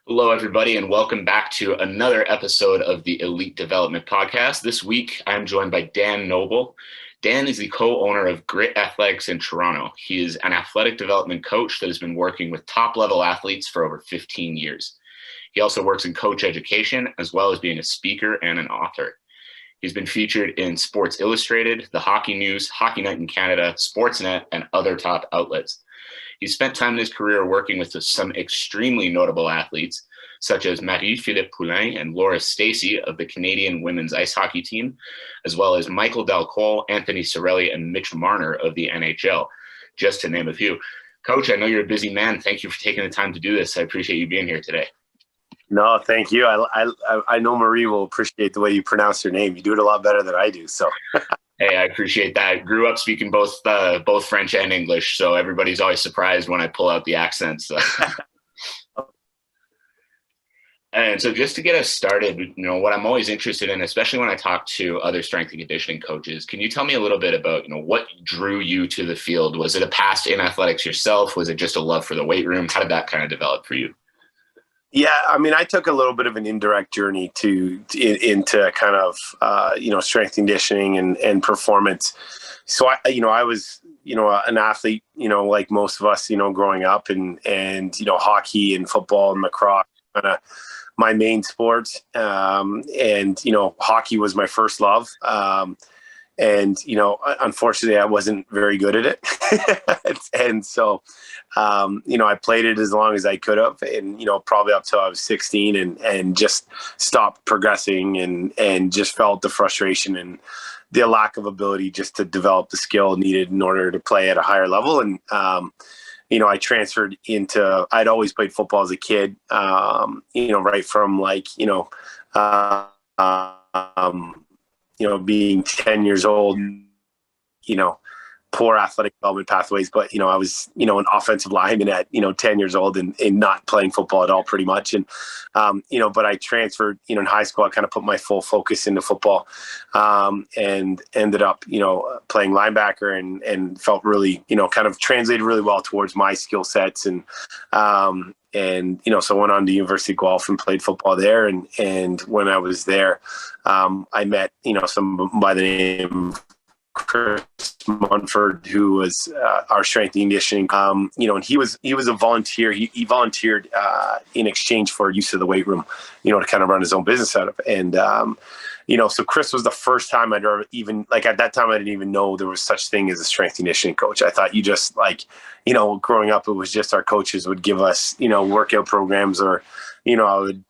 Hello, everybody, and welcome back to another episode of the Elite Development Podcast. This week, I'm joined by Dan Noble. Dan is the co-owner of Grit Athletics in Toronto. He is an athletic development coach that has been working with top-level athletes for over 15 years. He also works in coach education, as well as being a speaker and an author. He's been featured in Sports Illustrated, The Hockey News, Hockey Night in Canada, Sportsnet, and other top outlets. He spent time in his career working with some extremely notable athletes, such as Marie-Philippe Poulin and Laura Stacey of the Canadian women's ice hockey team, as well as Michael Dalcol, Anthony Cirelli, and Mitch Marner of the NHL, just to name a few. Coach, I know you're a busy man. Thank you for taking the time to do this. I appreciate you being here today. No, thank you. I know Marie will appreciate the way you pronounce her name. You do it a lot better than I do. So. Hey, I appreciate that. Grew up speaking both French and English, so everybody's always surprised when I pull out the accents. And so just to get us started, what I'm always interested in, especially when I talk to other strength and conditioning coaches, can you tell me a little bit about, what drew you to the field? Was it a past in athletics yourself? Was it just a love for the weight room? How did that kind of develop for you? Yeah, I mean, I took a little bit of an indirect journey into kind of strength conditioning and performance. So I was an athlete, like most of us, growing up, and hockey and football and lacrosse kind of my main sports. And hockey was my first love. And, unfortunately, I wasn't very good at it. And so, I played it as long as I could have, and, probably up till I was 16 and just stopped progressing and just felt the frustration and the lack of ability just to develop the skill needed in order to play at a higher level. And, I transferred I'd always played football as a kid, right from being 10 years old, poor athletic development pathways. But, I was, an offensive lineman at, 10 years old and not playing football at all pretty much. And, but I transferred, in high school, I kind of put my full focus into football and ended up, playing linebacker and felt really, kind of translated really well towards my skill sets. And so I went on to University of Guelph and played football there. And when I was there, I met, some by the name of Chris Munford, who was our strength and conditioning, and he was a volunteer. He volunteered in exchange for use of the weight room, to kind of run his own business out of. And, so Chris was the first time I'd ever even, at that time, I didn't even know there was such thing as a strength conditioning coach. I thought you just growing up, it was just our coaches would give us, workout programs, or, I would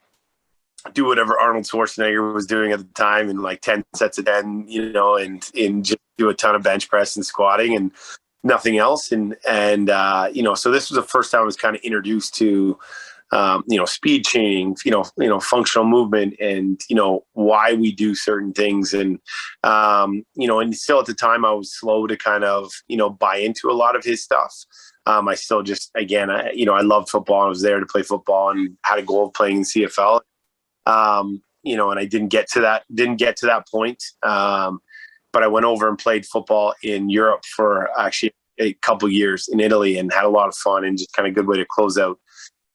do whatever Arnold Schwarzenegger was doing at the time, and 10 sets of 10, and just do a ton of bench press and squatting and nothing else. And so this was the first time I was kind of introduced to, speed training, functional movement, and, why we do certain things. And, and still at the time I was slow to kind of, buy into a lot of his stuff. I still just, again, I loved football. I was there to play football and had a goal of playing in CFL. And I didn't get to that point. But I went over and played football in Europe for actually a couple years in Italy, and had a lot of fun, and just kind of a good way to close out,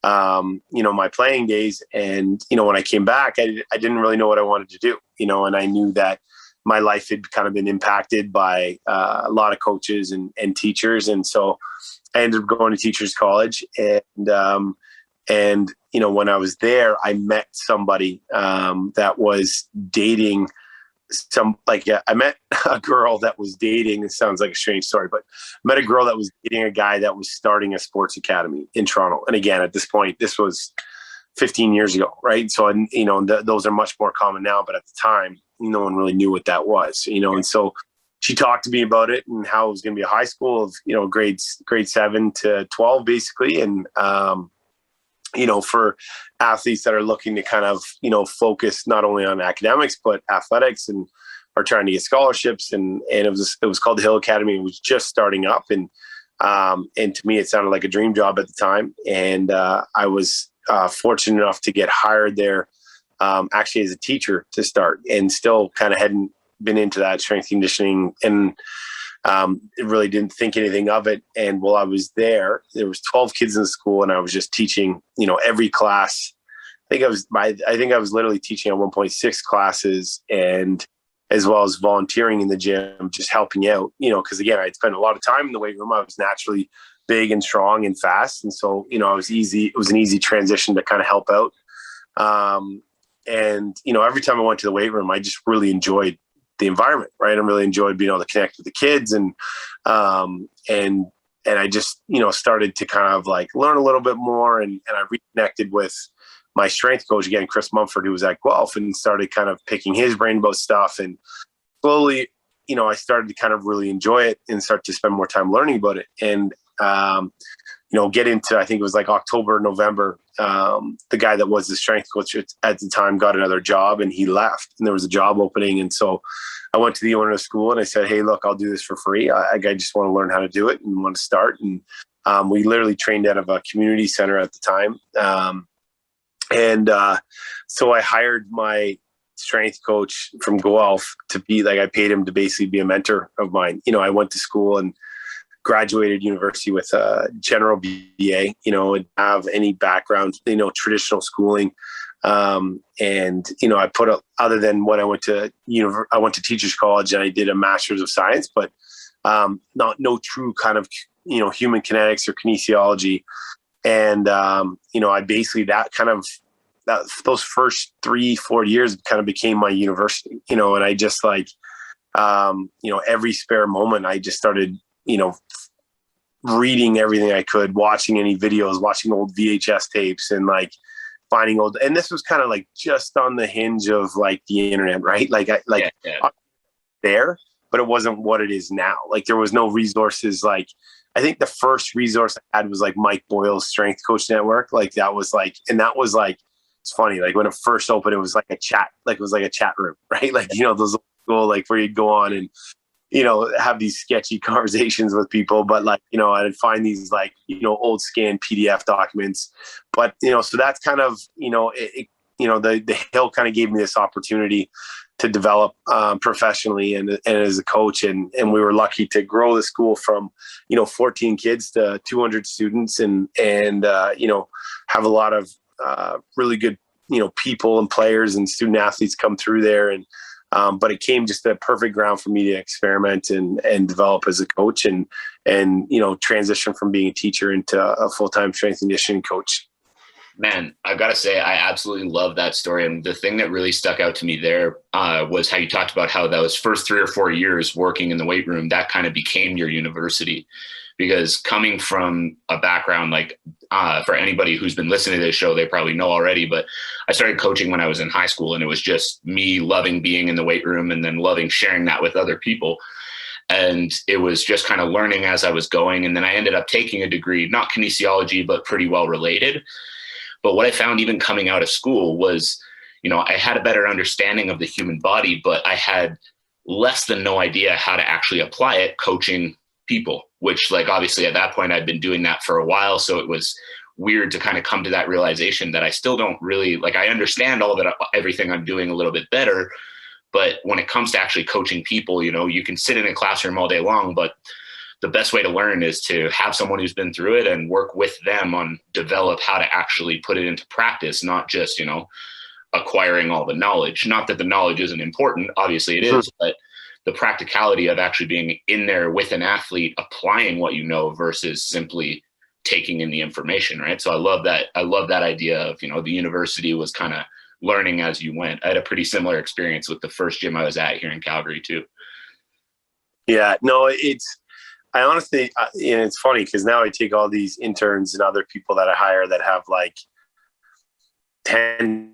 my playing days. And, when I came back, I didn't really know what I wanted to do, and I knew that my life had kind of been impacted by a lot of coaches and teachers. And so I ended up going to teachers college, and when I was there, I met somebody that was dating I met a girl that was dating. It sounds like a strange story, but met a girl that was dating a guy that was starting a sports academy in Toronto. And again, at this point, this was 15 years ago, right? So, those are much more common now, but at the time, no one really knew what that was, and so she talked to me about it and how it was going to be a high school of grade 7 to 12, basically. And, for athletes that are looking to kind of, focus not only on academics, but athletics, and are trying to get scholarships. And it was called the Hill Academy. It was just starting up. And to me, it sounded like a dream job at the time. And I was fortunate enough to get hired there, actually as a teacher to start, and still kind of hadn't been into that strength conditioning, and really didn't think anything of it. And while I was there was 12 kids in the school, and I was just teaching, every class I think I was literally teaching at 1.6 classes, and as well as volunteering in the gym, just helping out, because again, I'd spent a lot of time in the weight room. I was naturally big and strong and fast. And so, it was an easy transition to kind of help out. And every time I went to the weight room, I just really enjoyed the environment, right? I really enjoyed being able to connect with the kids, and I just, started to kind of like learn a little bit more, and I reconnected with my strength coach again, Chris Mumford, who was at Guelph, and started kind of picking his brain about stuff. And slowly, I started to kind of really enjoy it and start to spend more time learning about it. And, get into, I think it was like October, November, the guy that was the strength coach at the time got another job, and he left, and there was a job opening. And so I went to the owner of Skool and I said, "Hey, look, I'll do this for free. I just want to learn how to do it and want to start." And we literally trained out of a community center at the time. So I hired my strength coach from Guelph to be like, I paid him to basically be a mentor of mine. I went to school and graduated university with a general BA, and have any background, traditional schooling. I put up, other than when I went to I went to teachers college and I did a master's of science, but no true kind of, human kinetics or kinesiology. And, I basically those first 3-4 years kind of became my university, and I just like, every spare moment I just started, reading everything I could, watching any videos, watching old VHS tapes, and like finding old, and this was kind of like just on the hinge of like the internet, right? There, but it wasn't what it is now. Like there was no resources. Like I think the first resource I had was like Mike Boyle's Strength Coach Network. Like that was like, it's funny. Like when it first opened, it was like a chat, room, right? Like, those cool, like where you'd go on and, have these sketchy conversations with people, but like, I'd find these like, old scanned PDF documents, but, so that's kind of, the Hill kind of gave me this opportunity to develop professionally and as a coach. And we were lucky to grow the school from, 14 kids to 200 students and have a lot of really good, people and players and student athletes come through there. And, but it came just a perfect ground for me to experiment and develop as a coach and transition from being a teacher into a full-time strength and conditioning coach. Man, I've got to say, I absolutely love that story. And the thing that really stuck out to me there was how you talked about how those first 3 or 4 years working in the weight room, that kind of became your university. Because coming from a background like, for anybody who's been listening to this show, they probably know already, but I started coaching when I was in high school, and it was just me loving being in the weight room and then loving sharing that with other people. And it was just kind of learning as I was going. And then I ended up taking a degree, not kinesiology, but pretty well related. But what I found even coming out of school was, I had a better understanding of the human body, but I had less than no idea how to actually apply it coaching people, which like, obviously at that point I'd been doing that for a while. So it was weird to kind of come to that realization that I still don't really like, I understand everything I'm doing a little bit better, but when it comes to actually coaching people, you can sit in a classroom all day long, but the best way to learn is to have someone who's been through it and work with them on develop how to actually put it into practice, not just, acquiring all the knowledge. Not that the knowledge isn't important, obviously it is, but the practicality of actually being in there with an athlete, applying what you know versus simply taking in the information, right? So I love that idea of, the university was kind of learning as you went. I had a pretty similar experience with the first gym I was at here in Calgary too. Yeah, no, I honestly, and it's funny because now I take all these interns and other people that I hire that have like 10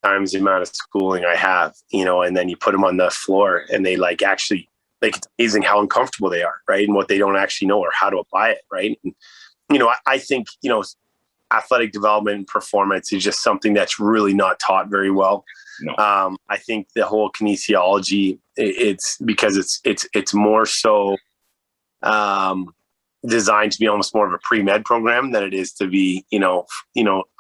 times the amount of schooling I have, and then you put them on the floor and they like actually, like, it's amazing how uncomfortable they are, right? And what they don't actually know or how to apply it, right? And, I think, athletic development and performance is just something that's really not taught very well. No. I think the whole kinesiology, it's because it's more so designed to be almost more of a pre-med program than it is to be,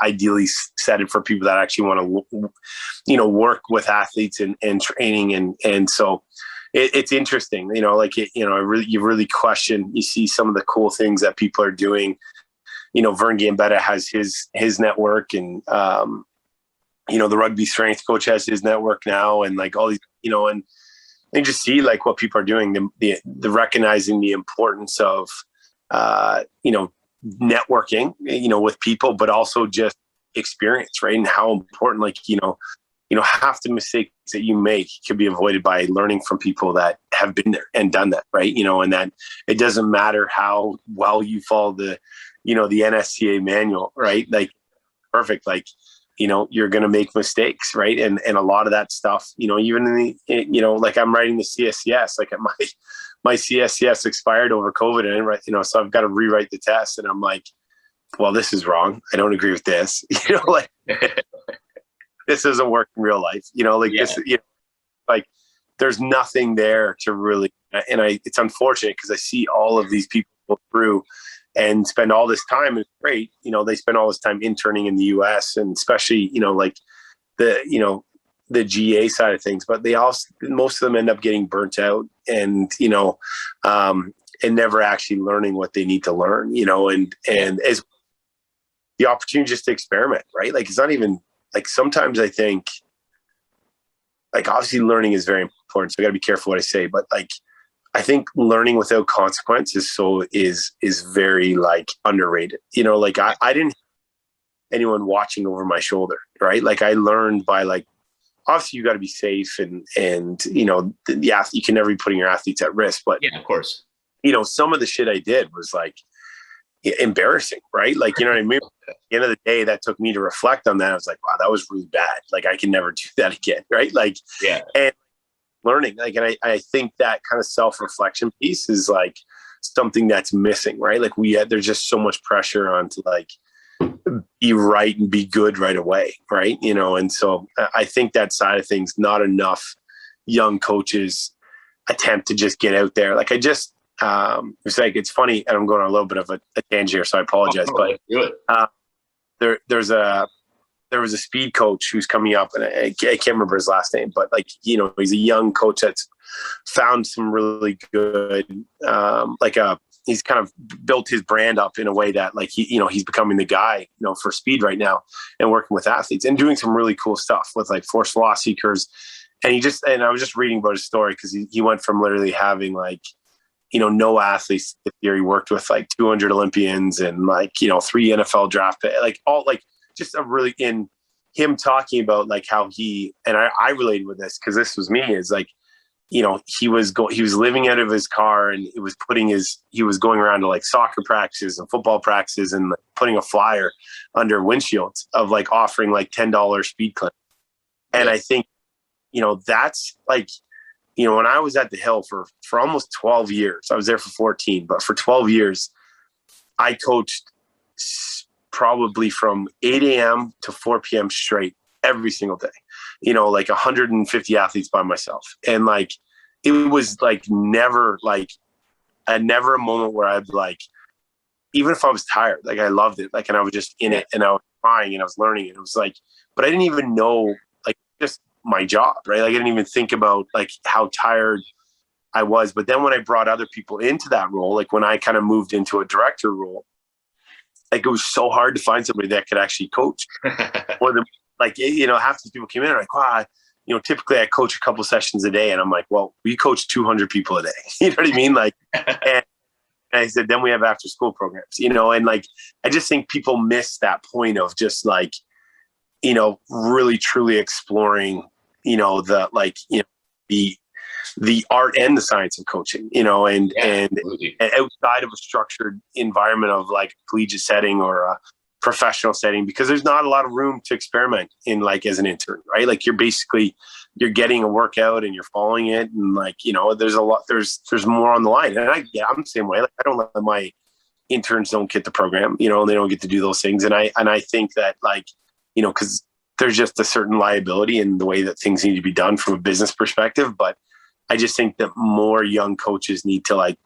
ideally set it for people that actually want to, work with athletes and training. And so it's interesting, you really question, you see some of the cool things that people are doing. Vern Gambetta has his network, and the rugby strength coach has his network now, and like all these, and just see like what people are doing, the recognizing the importance of, networking, with people, but also just experience, right? And how important, like, half the mistakes that you make can be avoided by learning from people that have been there and done that, right? And that it doesn't matter how well you follow the NSCA manual, right? Like, perfect. Like, you're going to make mistakes, right? And a lot of that stuff, even in the, like I'm writing the CSCS, like my CSCS expired over COVID, and so I've got to rewrite the test, and I'm like, well, this is wrong. I don't agree with this. Like this doesn't work in real life. This, like there's nothing there to really, and it's unfortunate because I see all of these people go through and spend all this time. It's great. They spend all this time interning in the US, and especially, like the GA side of things, but most of them end up getting burnt out and, and never actually learning what they need to learn, and as the opportunity just to experiment, right? Like, it's not even like, sometimes I think like, obviously learning is very important. So I gotta be careful what I say, but like, I think learning without consequence is very like underrated. Like I didn't have anyone watching over my shoulder, right? Like I learned by like, obviously you got to be safe and you can never be putting your athletes at risk, but yeah, of course, some of the shit I did was like embarrassing, right? Like, you know what I mean? At the end of the day, that took me to reflect on that. I was like, wow, that was really bad. Like I can never do that again. Right. Like, yeah. And learning, like, and I think that kind of self-reflection piece is like something that's missing, right? Like there's just so much pressure on to like be right and be good right away, right? And so I think that side of things, not enough young coaches attempt to just get out there. Like it's like, it's funny, and I'm going on a little bit of a tangent here, so I apologize, but there was a speed coach who's coming up, and I can't remember his last name, but like, he's a young coach that's found some really good, he's kind of built his brand up in a way that like, he's becoming the guy, for speed right now, and working with athletes and doing some really cool stuff with like force velocity curves. And I was just reading about his story, because he went from literally having like, no athletes this year. He worked with like 200 Olympians and like, 3 NFL draft, like all like, just a really, in him talking about like how I related with this, because this was me, is like, he was living out of his car, and he was going around to like soccer practices and football practices, and like, putting a flyer under windshields of like offering like $10 speed clinic. And I think, that's like, when I was at the Hill for almost 12 years, I was there for 14, but for 12 years, I coached probably from 8 a.m. to 4 p.m. straight every single day, like 150 athletes by myself. And like, it was like never a moment where I'd like, even if I was tired, like I loved it. Like, and I was just in it, and I was trying, and I was learning it. It was like, but I didn't even know, like, just my job, right? Like I didn't even think about like how tired I was. But then when I brought other people into that role, like when I kind of moved into a director role, like it was so hard to find somebody that could actually coach. Or half these people came in and like, wow, typically I coach a couple sessions a day. And I'm like, well, we coach 200 people a day. You know what I mean? Like, and I said, then we have after school programs, and like, I just think people miss that point of just like, really truly exploring, the art and the science of coaching, and outside of a structured environment of like collegiate setting or a professional setting, because there's not a lot of room to experiment in, like, as an intern, right? Like you're getting a workout and you're following it. And like, there's a lot, there's more on the line. And I'm the same way. Like I don't let my interns don't get the program, they don't get to do those things. And I think that like, cause there's just a certain liability in the way that things need to be done from a business perspective. But I just think that more young coaches need to like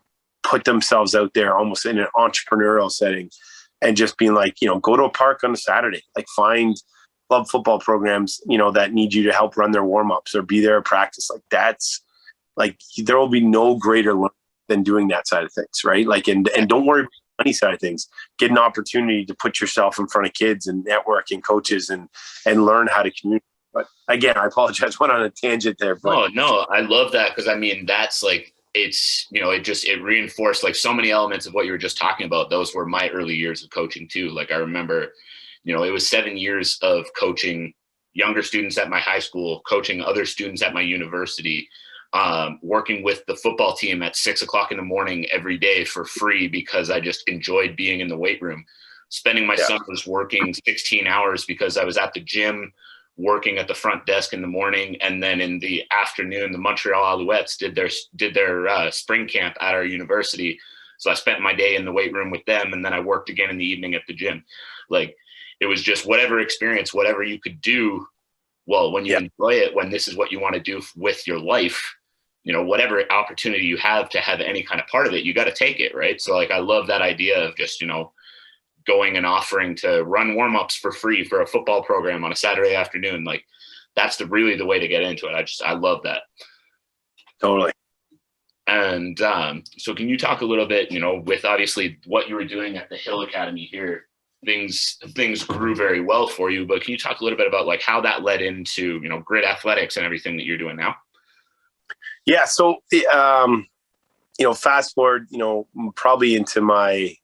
put themselves out there almost in an entrepreneurial setting, and just being like, go to a park on a Saturday, like find club football programs, that need you to help run their warm-ups or be there at practice. Like that's like, there will be no greater learning than doing that side of things. Right. Like, and don't worry money side of things, get an opportunity to put yourself in front of kids and network and coaches and learn how to communicate. But again, I apologize, went on a tangent there. But No, I love that, because I mean, that's like, it's, it reinforced like so many elements of what you were just talking about. Those were my early years of coaching too. Like I remember, it was 7 years of coaching younger students at my high school, coaching other students at my university, working with the football team at 6 o'clock in the morning every day for free because I just enjoyed being in the weight room, spending my summers working 16 hours because I was at the gym, working at the front desk in the morning, and then in the afternoon, the Montreal Alouettes did their spring camp at our university. So I spent my day in the weight room with them, and then I worked again in the evening at the gym. Like, it was just whatever experience, whatever you could do. Well, when you enjoy it, when this is what you want to do with your life, whatever opportunity you have to have any kind of part of it, you got to take it, right? So like, I love that idea of just, going and offering to run warm-ups for free for a football program on a Saturday afternoon. Like, that's really the way to get into it. I love that. Totally. And so can you talk a little bit, with obviously what you were doing at the Hill Academy here, things grew very well for you, but can you talk a little bit about like how that led into, Grit Athletics and everything that you're doing now? Yeah. So, fast forward, probably into my,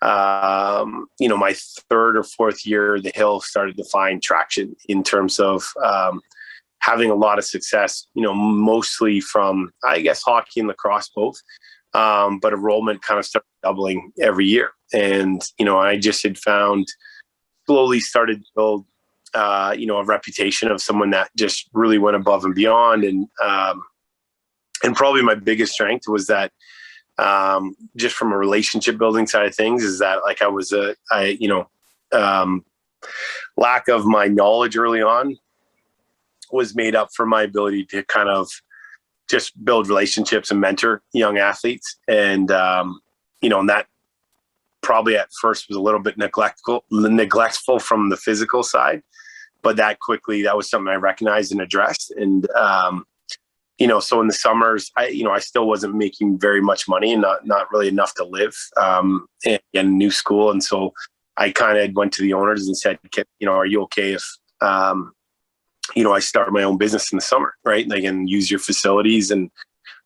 my third or fourth year, the Hill started to find traction in terms of having a lot of success, mostly from, I guess, hockey and lacrosse both. But enrollment kind of started doubling every year. And, I just had slowly started to build, a reputation of someone that just really went above and beyond. And probably my biggest strength was that, just from a relationship building side of things, is that like lack of my knowledge early on was made up for my ability to kind of just build relationships and mentor young athletes. And, and that probably at first was a little bit neglectful from the physical side, but that was something I recognized and addressed. And, so in the summers, I still wasn't making very much money and not really enough to live in a new school. And so I kind of went to the owners and said, are you okay if, I start my own business in the summer, right? Like, and use your facilities, and,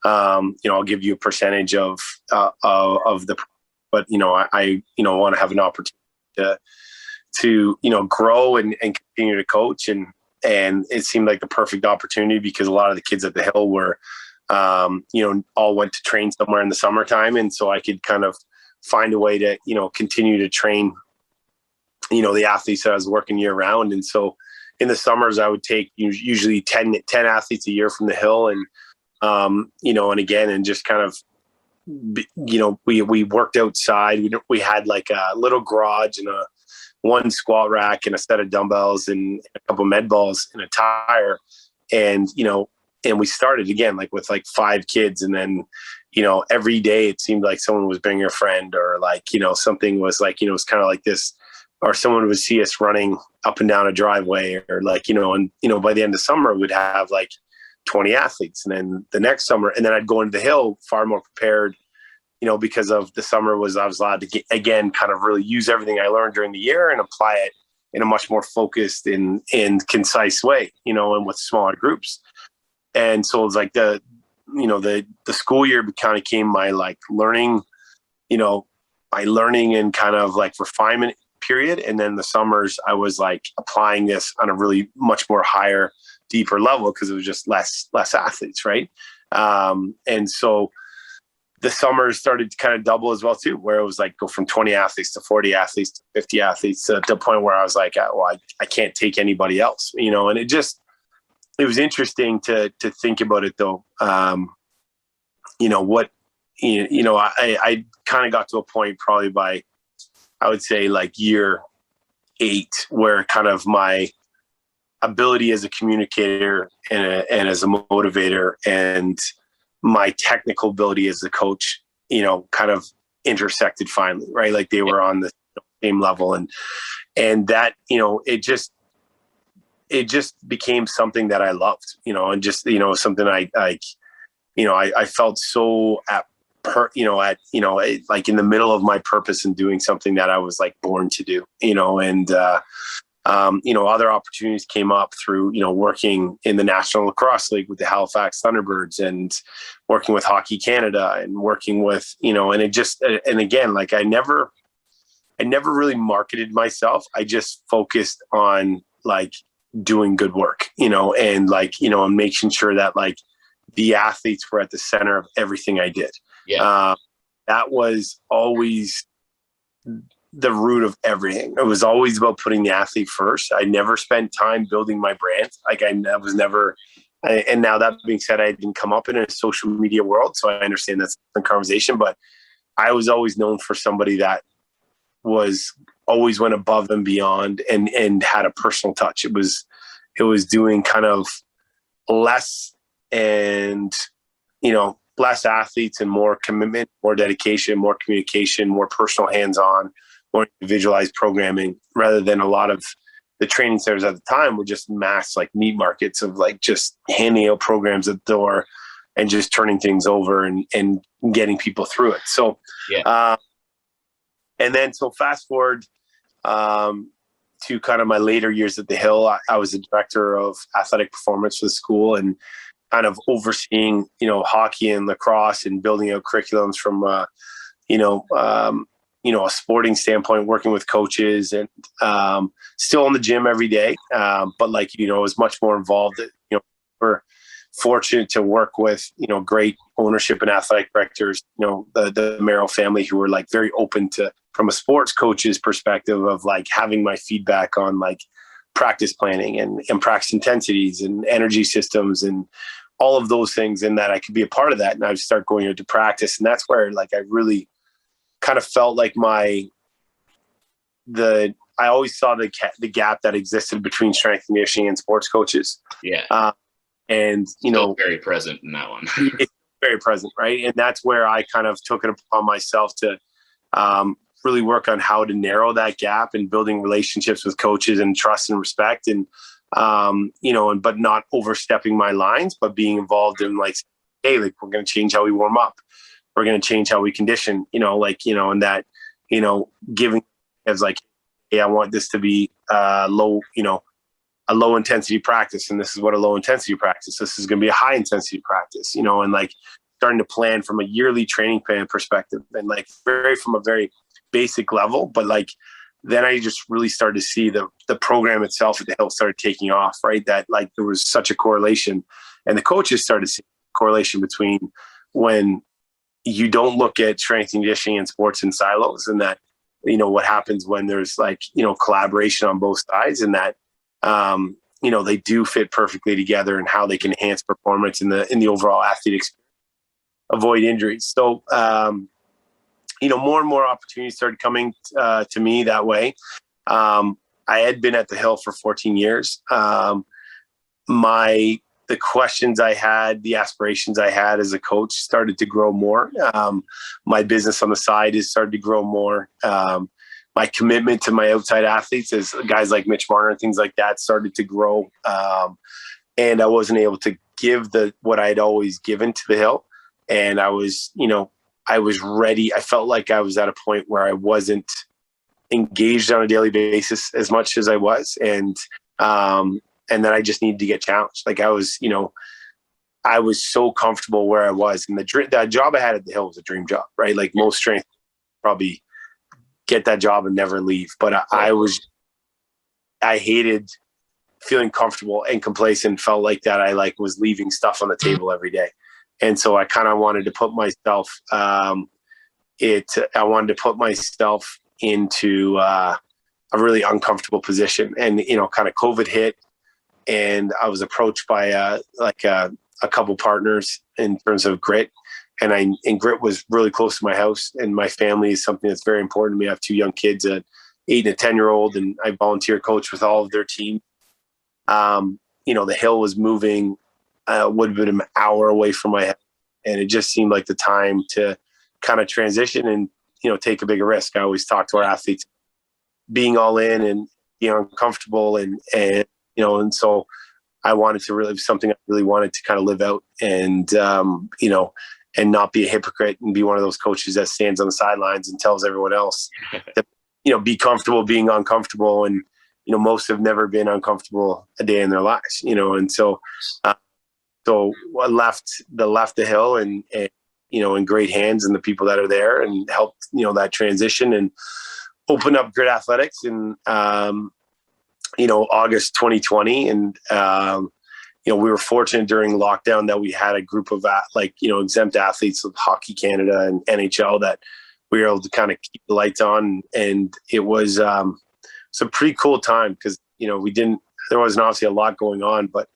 I'll give you a percentage of the, but, I want to have an opportunity to grow and continue to coach. And it seemed like the perfect opportunity because a lot of the kids at the Hill were, all went to train somewhere in the summertime. And so I could kind of find a way to, continue to train, the athletes that I was working year round. And so in the summers, I would take usually 10 athletes a year from the Hill. And, and again, and just kind of, we worked outside. We had like a little garage and one squat rack and a set of dumbbells and a couple med balls and a tire. And, and we started again, like with like 5 kids. And then, every day it seemed like someone was bringing a friend, or like, something was like, it was kind of like this, or someone would see us running up and down a driveway, or like, and, by the end of summer we'd have like 20 athletes. And then the next summer, and then I'd go into the Hill far more prepared, because of the summer I was allowed to get, again, kind of really use everything I learned during the year and apply it in a much more focused and concise way, and with smaller groups. And so it's like the school year kind of became my like learning, my learning and kind of like refinement period. And then the summers I was like applying this on a really much more higher, deeper level, because it was just less athletes. Right. And so the summers started to kind of double as well too, where it was like go from 20 athletes to 40 athletes to 50 athletes to the point where I was like, well, I can't take anybody else, and it was interesting to think about it though. I kind of got to a point probably by, I would say like year 8, where kind of my ability as a communicator and as a motivator and my technical ability as a coach, kind of intersected finally, right? Like they were on the same level, and that, it just became something that I loved, and just, something I felt so at like in the middle of my purpose and doing something that I was like born to do, and other opportunities came up through, working in the National Lacrosse League with the Halifax Thunderbirds, and working with Hockey Canada, and working with, and again, like I never really marketed myself. I just focused on like doing good work, and like, and making sure that like the athletes were at the center of everything I did. Yeah. That was always the root of everything. It was always about putting the athlete first. I never spent time building my brand. Like I was never, and now that being said, I didn't come up in a social media world, so I understand that's the conversation, but I was always known for somebody that always went above and beyond and had a personal touch. It was doing kind of less and, less athletes and more commitment, more dedication, more communication, more personal hands-on, more individualized programming, rather than a lot of the training centers at the time were just mass like meat markets of like just handing out programs at the door and just turning things over and getting people through it. So, yeah. And then, so fast forward to kind of my later years at the Hill, I was the director of athletic performance for the school, and kind of overseeing, hockey and lacrosse, and building out curriculums from, a sporting standpoint, working with coaches, and still in the gym every day. But like, was much more involved. We're fortunate to work with, great ownership and athletic directors, the Merrill family, who were like very open to, from a sports coach's perspective, of like having my feedback on like practice planning and practice intensities and energy systems and all of those things, and that I could be a part of that. And I would start going into practice. And that's where like I really kind of felt like I always saw the gap that existed between strength and conditioning and sports coaches. Yeah. And, Still very present in that one. It's very present. Right. And that's where I kind of took it upon myself to really work on how to narrow that gap, and building relationships with coaches and trust and respect, and, but not overstepping my lines, but being involved in like, hey, like we're going to change how we warm up. We're going to change how we condition, and that, giving as like, hey, I want this to be a low intensity practice. And this is what a low intensity practice. This is going to be a high intensity practice, and like starting to plan from a yearly training plan perspective, and like from a very basic level. But like, then I just really started to see the program itself at the Hill started taking off, right? That like there was such a correlation, and the coaches started to see a correlation between when you don't look at strength and conditioning and sports in silos, and that, what happens when there's like, collaboration on both sides, and that, they do fit perfectly together, and how they can enhance performance in the overall athlete experience, avoid injuries. So, more and more opportunities started coming to me that way. I had been at the Hill for 14 years. The questions I had, the aspirations I had as a coach started to grow more. My business on the side has started to grow more. My commitment to my outside athletes, as guys like Mitch Marner and things like that, started to grow. And I wasn't able to give what I'd always given to the Hill. And I was ready. I felt like I was at a point where I wasn't engaged on a daily basis as much as I was. And then I just needed to get challenged. Like I was so comfortable where I was, and that job I had at the Hill was a dream job, right? Like most strength probably get that job and never leave. But I hated feeling comfortable and complacent, felt like that I like was leaving stuff on the table every day. And so I kind of wanted to put myself, into a really uncomfortable position. And, kind of COVID hit, and I was approached by a couple partners in terms of Grit. And Grit was really close to my house, and my family is something that's very important to me. I have two young kids, an 8 and a 10-year-old, and I volunteer coach with all of their team. The Hill was moving, would have been an hour away from my house, and it just seemed like the time to kind of transition and, take a bigger risk. I always talk to our athletes being all in and being uncomfortable, and so I wanted to really, something I really wanted to kind of live out. And, not be a hypocrite and be one of those coaches that stands on the sidelines and tells everyone else that, be comfortable being uncomfortable. And, most have never been uncomfortable a day in their lives, and so I left the Hill and in great hands and the people that are there, and helped, that transition and open up Grit Athletics in, August 2020. And, we were fortunate during lockdown that we had a group of exempt athletes with Hockey Canada and NHL that we were able to kind of keep the lights on. And it was some pretty cool time because, there wasn't obviously a lot going on, but,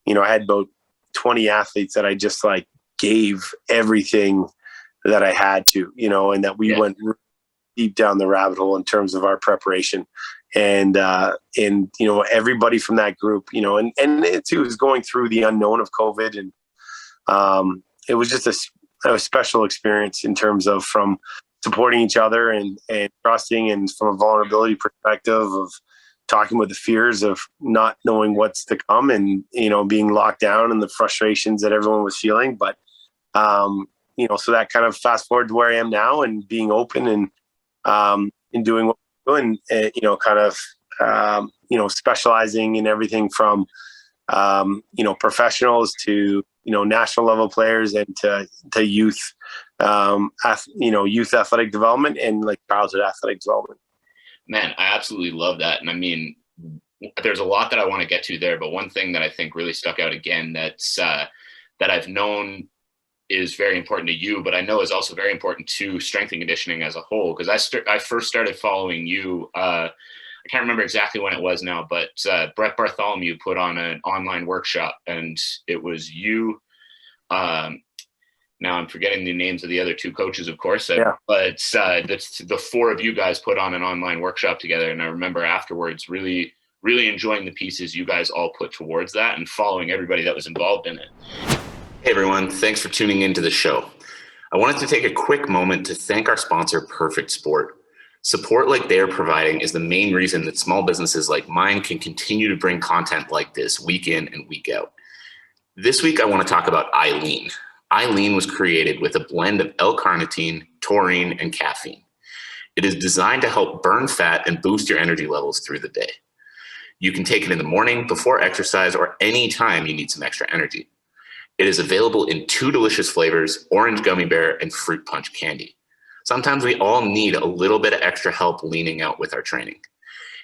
I had about 20 athletes that I just gave everything that I had to, and that we went deep down the rabbit hole in terms of our preparation. And everybody from that group, and it too was going through the unknown of COVID. And it was just a special experience in terms of from supporting each other and trusting, and from a vulnerability perspective of talking with the fears of not knowing what's to come, and, being locked down and the frustrations that everyone was feeling. But, so that kind of fast forward to where I am now, and being open and doing what we're doing, specializing in everything from, professionals to, national level players, and to youth, youth athletic development and childhood athletic development. Man, I absolutely love that. And I mean, there's a lot that I want to get to there, but one thing that I think really stuck out again that I've known is very important to you, but I know is also very important to strength and conditioning as a whole. Because I first started following you. I can't remember exactly when it was now, but Brett Bartholomew put on an online workshop, and it was you. Now I'm forgetting the names of the other two coaches, of course, but the four of you guys put on an online workshop together. And I remember afterwards really, really enjoying the pieces you guys all put towards that, and following everybody that was involved in it. Hey everyone, thanks for tuning into the show. I wanted to take a quick moment to thank our sponsor, Perfect Sport. Support like they are providing is the main reason that small businesses like mine can continue to bring content like this week in and week out. This week, I want to talk about Eileen. Eileen was created with a blend of L-carnitine, taurine, and caffeine. It is designed to help burn fat and boost your energy levels through the day. You can take it in the morning, before exercise, or any time you need some extra energy. It is available in 2 delicious flavors, orange gummy bear and fruit punch candy. Sometimes we all need a little bit of extra help leaning out with our training.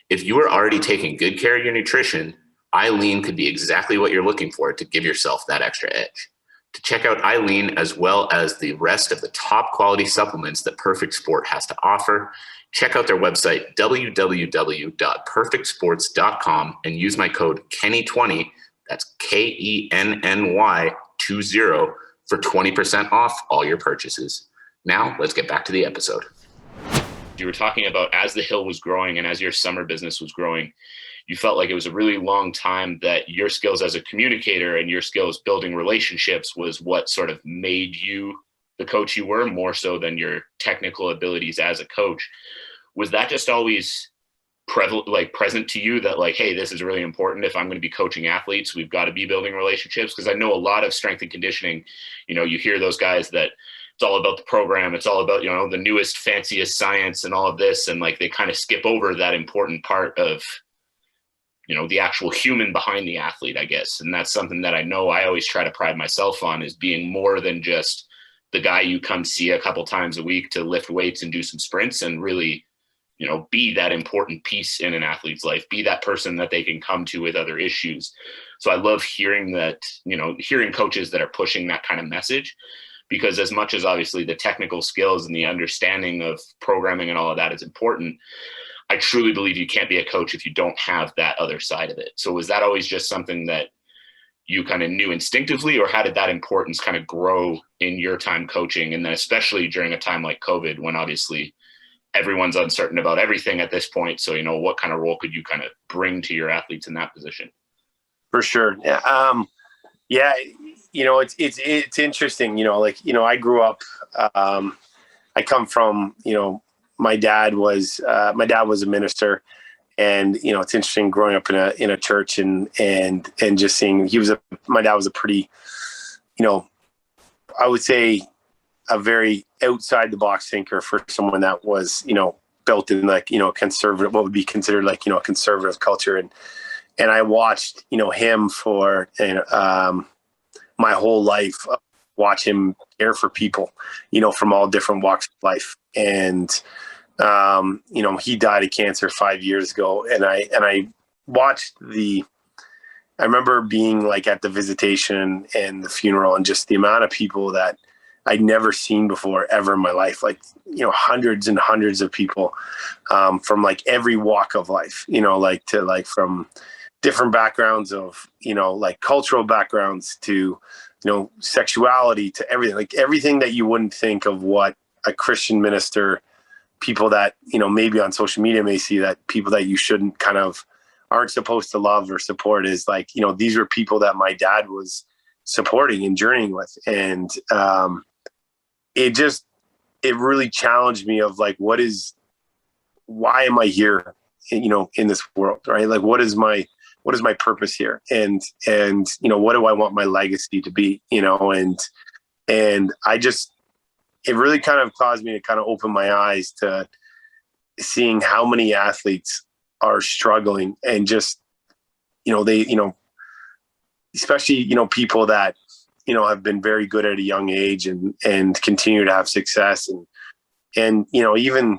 If you are already taking good care of your nutrition, Eileen could be exactly what you're looking for to give yourself that extra edge. To check out Eileen as well as the rest of the top quality supplements that Perfect Sport has to offer, check out their website, www.perfectsports.com, and use my code KENNY20, that's KENNY 20, for 20% off all your purchases. Now, let's get back to the episode. You were talking about as the Hill was growing and as your summer business was growing, you felt like it was a really long time that your skills as a communicator and your skills building relationships was what sort of made you the coach you were, more so than your technical abilities as a coach. Was that just always present to you that hey, this is really important. If I'm going to be coaching athletes, we've got to be building relationships? Because I know a lot of strength and conditioning, you hear those guys that it's all about the program. It's all about, the newest, fanciest science and all of this. And they kind of skip over that important part of, the actual human behind the athlete, I guess. And that's something that I know I always try to pride myself on, is being more than just the guy you come see a couple times a week to lift weights and do some sprints, and really, be that important piece in an athlete's life, be that person that they can come to with other issues. So I love hearing that, hearing coaches that are pushing that kind of message, because as much as obviously the technical skills and the understanding of programming and all of that is important, I truly believe you can't be a coach if you don't have that other side of it. So was that always just something that you kind of knew instinctively, or how did that importance kind of grow in your time coaching? And then especially during a time like COVID, when obviously everyone's uncertain about everything at this point. So, what kind of role could you kind of bring to your athletes in that position? For sure. Yeah. It's interesting, I grew up, I come from, my dad was a minister, and, it's interesting growing up in a church and just seeing, my dad was a pretty, I would say a very outside the box thinker for someone that was, built in like, conservative, what would be considered like, a conservative culture. And I watched, him for my whole life, watch him care for people, from all different walks of life. And, he died of cancer 5 years ago. And I watched I remember being like at the visitation and the funeral, and just the amount of people that I'd never seen before ever in my life, like, hundreds and hundreds of people, from like every walk of life, like to like from different backgrounds of, like cultural backgrounds to, sexuality, to everything, like everything that you wouldn't think of what a Christian minister, people that, maybe on social media may see that people that you shouldn't kind of aren't supposed to love or support, is like, these were people that my dad was supporting and journeying with. And it really challenged me of like, why am I here, in this world, right? Like, what is my purpose here? And what do I want my legacy to be, and it really kind of caused me to kind of open my eyes to seeing how many athletes are struggling, and just, they, especially, people that, have been very good at a young age and continue to have success, and even,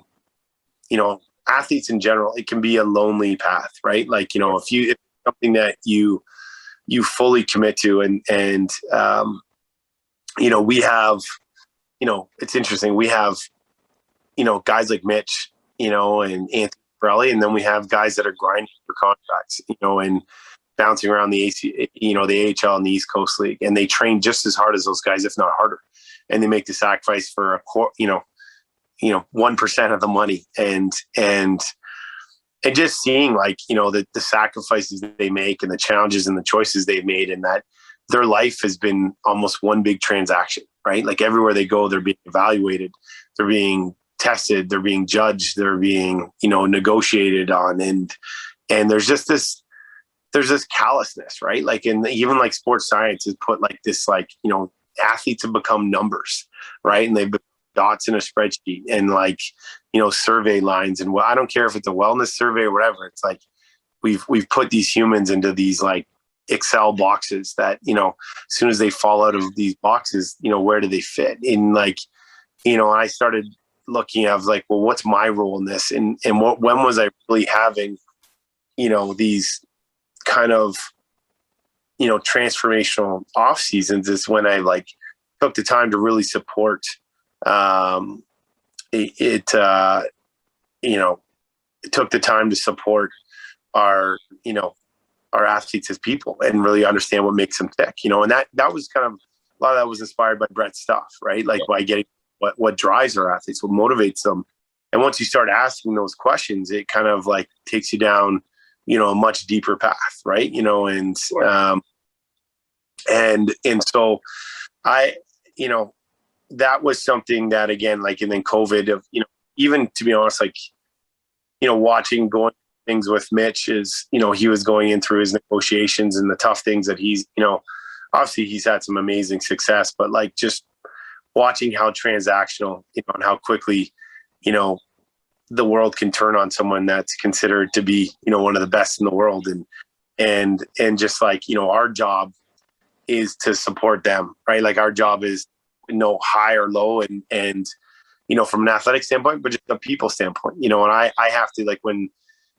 athletes in general, it can be a lonely path, right? Like, if it's something that you fully commit to, and we have, it's interesting. We have, guys like Mitch, and Anthony Borelli, and then we have guys that are grinding for contracts, and bouncing around the the AHL and the East Coast League, and they train just as hard as those guys, if not harder, and they make the sacrifice for 1% of the money, and just seeing like, the sacrifices that they make and the challenges and the choices they've made, and that their life has been almost one big transaction, right? Like everywhere they go, they're being evaluated, they're being tested, they're being judged, they're being, negotiated on. And there's just this callousness, right? Like, even like sports science has put like this, like, athletes have become numbers, right? And they've become dots in a spreadsheet, and like, survey lines. And I don't care if it's a wellness survey or whatever. It's like, we've put these humans into these like Excel boxes that, as soon as they fall out of these boxes, where do they fit in? Like, I started looking at like, well, what's my role in this? And when was I really having, these kind of, transformational off seasons, is when I like took the time to really support, it took the time to support our athletes as people, and really understand what makes them tick, and that was kind of, a lot of that was inspired by Brett's stuff, right? Like, by getting what drives our athletes, what motivates them. And once you start asking those questions, it kind of like takes you down, a much deeper path, right? And so I, that was something that, again, like, and then COVID of, even to be honest, like, watching going things with Mitch is, he was going in through his negotiations and the tough things that he's, obviously he's had some amazing success, but like just watching how transactional, and how quickly, the world can turn on someone that's considered to be, one of the best in the world. And just like, our job is to support them, right? Like, our job is no high or low, and from an athletic standpoint, but just a people standpoint, and I have to, like, when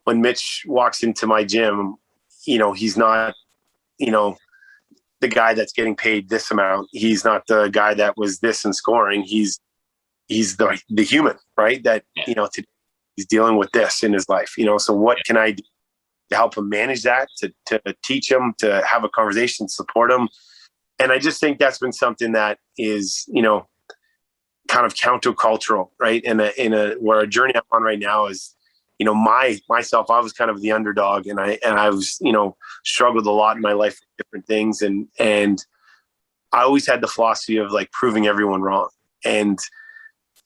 Mitch walks into my gym, he's not, the guy that's getting paid this amount. He's not the guy that was this in scoring. He's the human, right? That, today he's dealing with this in his life, so what can I do to help him manage that, to teach him, to have a conversation, support him. And I just think that's been something that is, kind of countercultural, right? Where a journey I'm on right now is, myself, I was kind of the underdog, and I was, struggled a lot in my life with different things. And I always had the philosophy of like proving everyone wrong. And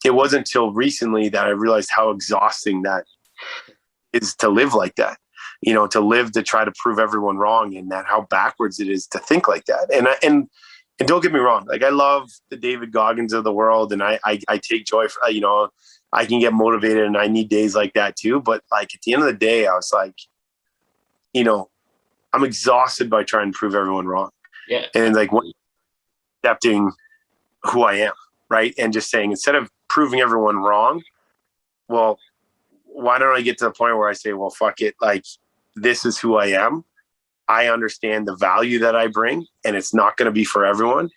it wasn't until recently that I realized how exhausting that is, to live like that, to live to try to prove everyone wrong, and that how backwards it is to think like that. And and don't get me wrong, like I love the David Goggins of the world, and I take joy for, I can get motivated, and I need days like that too. But like at the end of the day, I was like, you know, I'm exhausted by trying to prove everyone wrong, Yeah. and like accepting who I am, right, and just saying instead of proving everyone wrong, well, why don't I get to the point where I say, well, fuck it, like this is who I am. I understand the value that I bring, and it's not going to be for everyone,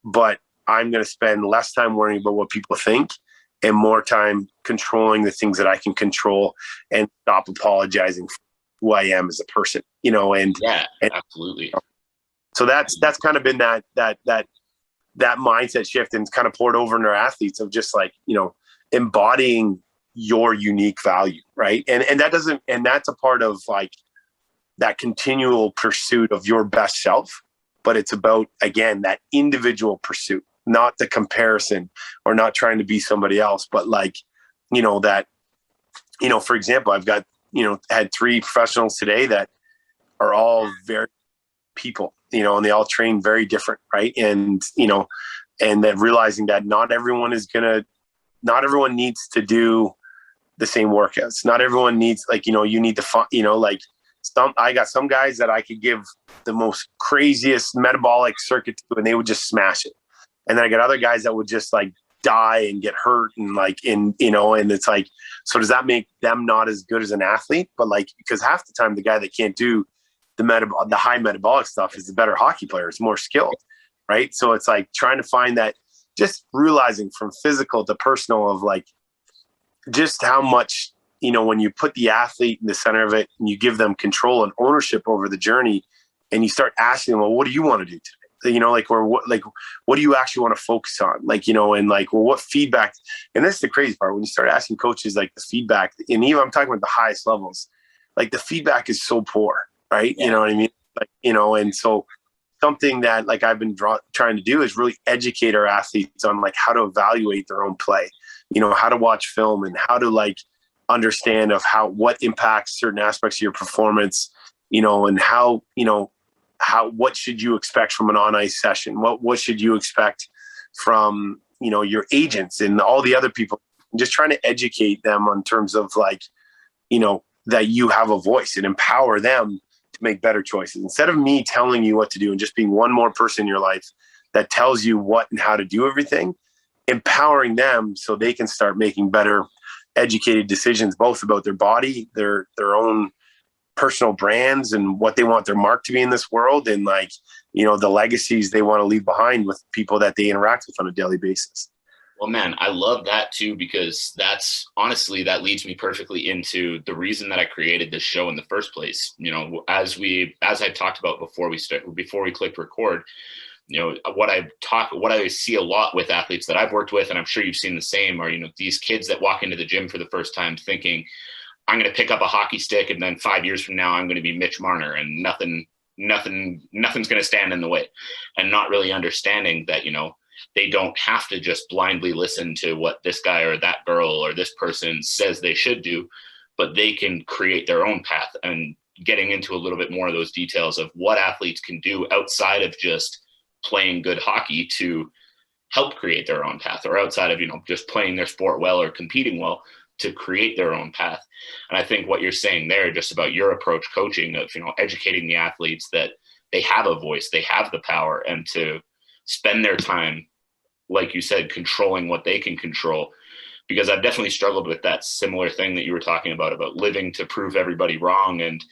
but I'm going to spend less time worrying about what people think and more time controlling the things that I can control and stop apologizing for who I am as a person, and Yeah, absolutely. so that's kind of been that mindset shift, and it's kind of poured over into our athletes of just like, embodying your unique value. Right. And that's a part of like that continual pursuit of your best self, but it's about, again, that individual pursuit, not the comparison or not trying to be somebody else, but like, that, for example, I've got, had 3 professionals today that are all very people, and they all train very different. Right. And, and then realizing that not everyone needs to do the same workouts. Not everyone needs, like, you need to find, like, I got some guys that I could give the most craziest metabolic circuit to, and they would just smash it. And then I got other guys that would just like die and get hurt, and like, and it's like, so does that make them not as good as an athlete? But like, because half the time the guy that can't do the high metabolic stuff is the better hockey player. It's more skilled, right? So it's like trying to find that, just realizing from physical to personal of like just how much, when you put the athlete in the center of it and you give them control and ownership over the journey, and you start asking them, well, what do you want to do today? What do you actually want to focus on? Like, and like, well, what feedback? And that's the crazy part. When you start asking coaches, like the feedback, and even I'm talking about the highest levels, like the feedback is so poor, right? Yeah. You know what I mean? Like, and so something that like I've been trying to do is really educate our athletes on like how to evaluate their own play, how to watch film and how to like understand of what impacts certain aspects of your performance, and how, what should you expect from an on ice session? What should you expect from, your agents and all the other people? Just trying to educate them on terms of like, that you have a voice and empower them to make better choices instead of me telling you what to do and just being one more person in your life that tells you what and how to do everything, empowering them so they can start making better educated decisions, both about their body, their own personal brands and what they want their mark to be in this world. And like, the legacies they want to leave behind with people that they interact with on a daily basis. Well, man, I love that too, because that's honestly, that leads me perfectly into the reason that I created this show in the first place. As I talked about before we clicked record, what I see a lot with athletes that I've worked with, and I'm sure you've seen the same, are, these kids that walk into the gym for the first time thinking, I'm going to pick up a hockey stick and then 5 years from now, I'm going to be Mitch Marner and nothing's going to stand in the way, and not really understanding that, they don't have to just blindly listen to what this guy or that girl or this person says they should do, but they can create their own path. And getting into a little bit more of those details of what athletes can do outside of just playing good hockey to help create their own path, or outside of, just playing their sport well or competing well to create their own path. And I think what you're saying there, just about your approach coaching of, educating the athletes that they have a voice, they have the power, and to spend their time, like you said, controlling what they can control. Because I've definitely struggled with that similar thing that you were talking about living to prove everybody wrong. And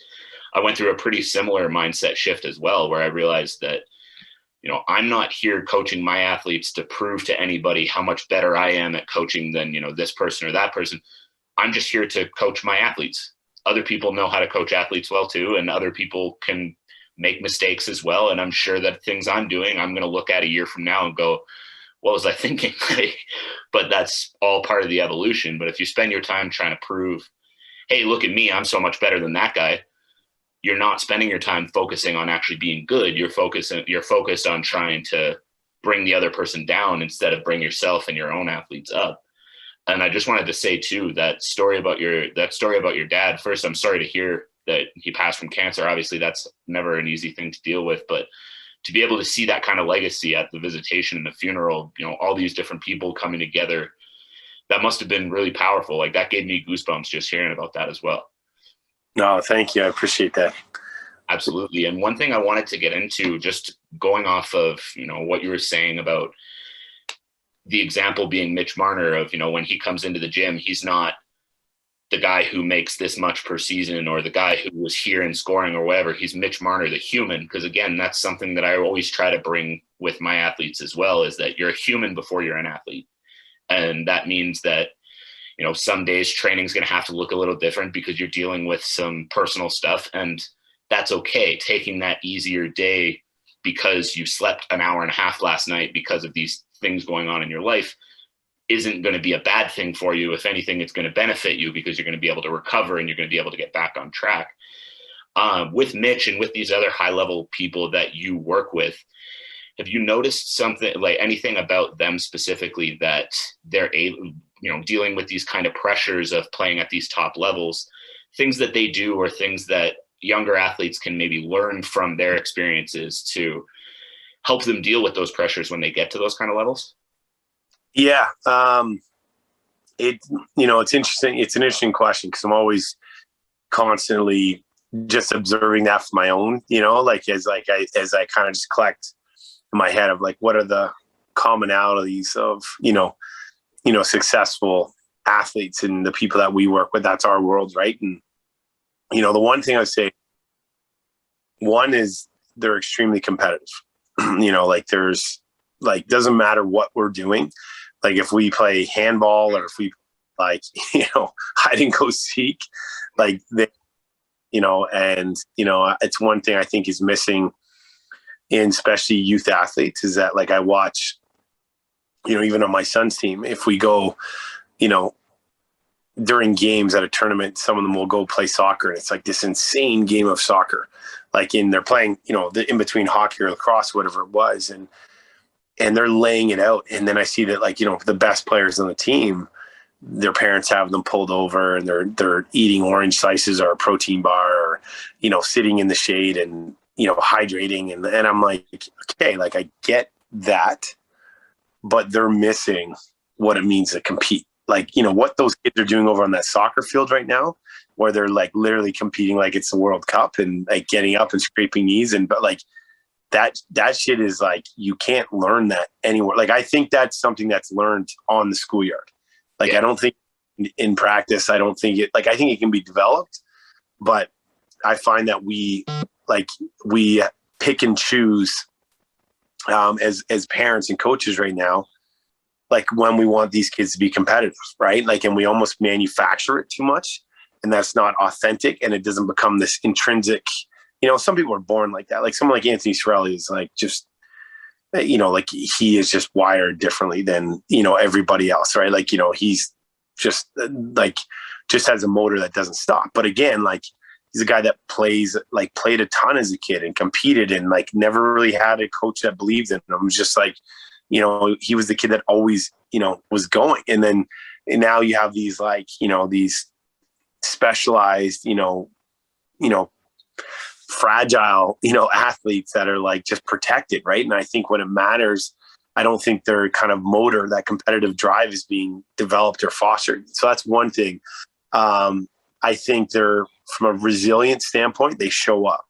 I went through a pretty similar mindset shift as well, where I realized that, I'm not here coaching my athletes to prove to anybody how much better I am at coaching than, this person or that person. I'm just here to coach my athletes. Other people know how to coach athletes well too, and other people can make mistakes as well. And I'm sure that things I'm doing, I'm going to look at a year from now and go, what was I thinking? But that's all part of the evolution. But if you spend your time trying to prove, hey, look at me, I'm so much better than that guy, you're not spending your time focusing on actually being good. You're focused on trying to bring the other person down instead of bring yourself and your own athletes up. And I just wanted to say too, that story about your dad. First, I'm sorry to hear that he passed from cancer. Obviously, that's never an easy thing to deal with. But to be able to see that kind of legacy at the visitation and the funeral, all these different people coming together, that must have been really powerful. Like, that gave me goosebumps just hearing about that as well. No, thank you. I appreciate that. Absolutely. And one thing I wanted to get into, just going off of, what you were saying about the example being Mitch Marner of, when he comes into the gym, he's not the guy who makes this much per season or the guy who was here in scoring or whatever. He's Mitch Marner, the human. Because again, that's something that I always try to bring with my athletes as well, is that you're a human before you're an athlete. And that means that, some days training is going to have to look a little different because you're dealing with some personal stuff, and that's okay. Taking that easier day because you slept an hour and a half last night because of these things going on in your life isn't going to be a bad thing for you. If anything, it's going to benefit you because you're going to be able to recover and you're going to be able to get back on track. With Mitch and with these other high level people that you work with, have you noticed something, like anything about them specifically, that they're able, dealing with these kind of pressures of playing at these top levels, things that they do or things that younger athletes can maybe learn from their experiences to help them deal with those pressures when they get to those kind of levels? Yeah. It's interesting. It's an interesting question because I'm always constantly just observing that for my own, as I kind of just collect in my head of like, what are the commonalities of, successful athletes and the people that we work with. That's our world. Right. And, the one thing I would say, one is they're extremely competitive. There's doesn't matter what we're doing. Like if we play handball or if we hide and go seek, it's one thing I think is missing in especially youth athletes is that I watch, even on my son's team, if we go, during games at a tournament, some of them will go play soccer. And it's like this insane game of soccer, they're playing, in between hockey or lacrosse, whatever it was. And they're laying it out. And then I see that the best players on the team, their parents have them pulled over and they're eating orange slices or a protein bar or, sitting in the shade and, hydrating. And I'm like, okay, I get that, but they're missing what it means to compete. What those kids are doing over on that soccer field right now, where they're literally competing like it's the World Cup and getting up and scraping knees. But that shit is you can't learn that anywhere. I think that's something that's learned on the schoolyard. I don't think in practice, I don't think I think it can be developed, but I find that we pick and choose as parents and coaches right now, when we want these kids to be competitive, right? And we almost manufacture it too much, and that's not authentic, and it doesn't become this intrinsic. Some people are born like that. Someone like Anthony Sorelli is just, he is just wired differently than everybody else, right? He's just just has a motor that doesn't stop. But again, he's a guy that played a ton as a kid and competed and never really had a coach that believed in him. It was just he was the kid that always, was going. And now you have these these specialized, fragile, athletes that are just protected. Right. And I think when it matters, I don't think their kind of motor, that competitive drive is being developed or fostered. So that's one thing. I think they're, from a resilient standpoint, they show up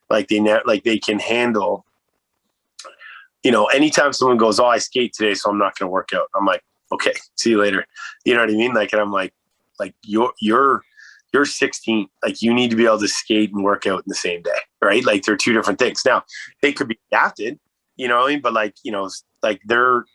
they can handle, anytime someone goes, oh, I skate today, so I'm not going to work out. I'm like, okay, see you later. You know what I mean? And I'm like you're 16. You need to be able to skate and work out in the same day, right? They're two different things. Now they could be adapted, but they're,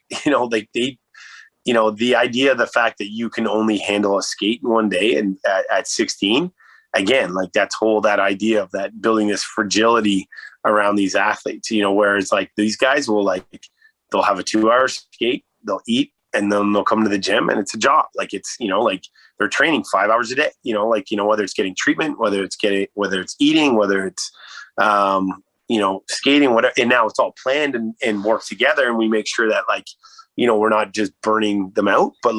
the idea, the fact that you can only handle a skate in one day and at 16, again, that idea of that building this fragility around these athletes, whereas these guys will they'll have a 2-hour skate, they'll eat, and then they'll come to the gym and it's a job. It's, they're training 5 hours a day, whether it's getting treatment, whether it's eating, whether it's, skating, whatever. And now it's all planned and worked together. And we make sure that we're not just burning them out, but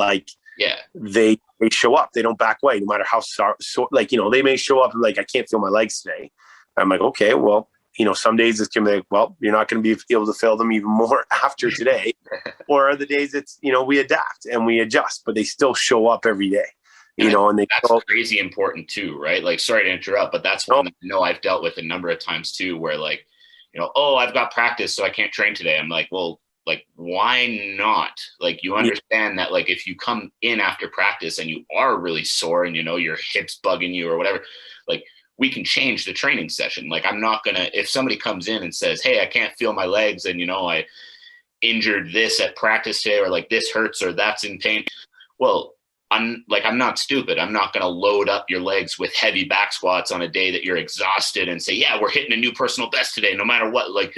they show up, they don't back away no matter how they may show up I can't feel my legs today. I'm like, okay, well, some days it's going to be like, well, you're not going to be able to fill them even more after today. Or other days it's, we adapt and we adjust, but they still show up every day, and that's crazy important too, right? Like, sorry to interrupt, but that's one that I know I've dealt with a number of times too, where like, oh, I've got practice, so I can't train today. I'm like, well, like, why not? Like, you understand that, like, if you come in after practice and you are really sore and, your hip's bugging you or whatever, like, we can change the training session. Like, I'm not going to, if somebody comes in and says, hey, I can't feel my legs and, I injured this at practice today, or like this hurts or that's in pain. Well, I'm not stupid. I'm not going to load up your legs with heavy back squats on a day that you're exhausted and say, yeah, we're hitting a new personal best today, no matter what. Like,